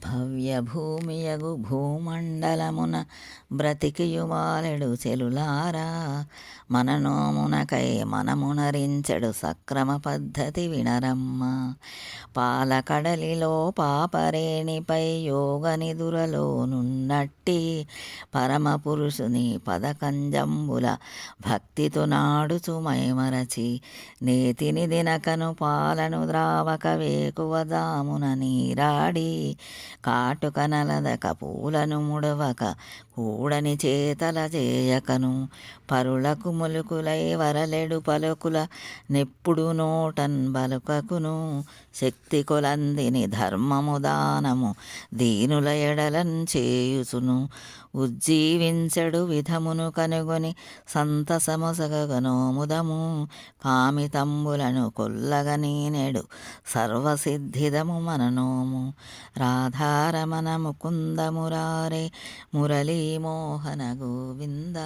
భవ్య భూమియగు భూమండలమున బ్రతికియువాలెడు చెలులారా మననోమునకై మనమునరించెడు సక్రమ పద్ధతి వినరమ్మ. పాలకడలిలో పాపరేణిపై యోగ నిదురలో నున్నట్టి పరమ పురుషుని పదకంజంబుల భక్తితో నాడుచు మైమరచి నేతిని దినకను పాలను ద్రావక వేకువదామున నీరాడి కాటుక నలదక పూలను ముడవక కూడని చేతల చేయకను పరులకు ములుకులై వరలెడు పలుకుల నెప్పుడు నోటన్ బలుకకును శక్తి కొలందిని ధర్మము దానము దీనుల ఎడలన్ చేయుచును ఉజ్జీవించెడు విధమును కనుగొని సంతసమొసగనోముదము కామితంబులను కొల్లగనీనెడు సర్వసిద్ధిదము మననోము. రాధారమణ ముకుంద మురారే మురళీ మోహన గోవింద.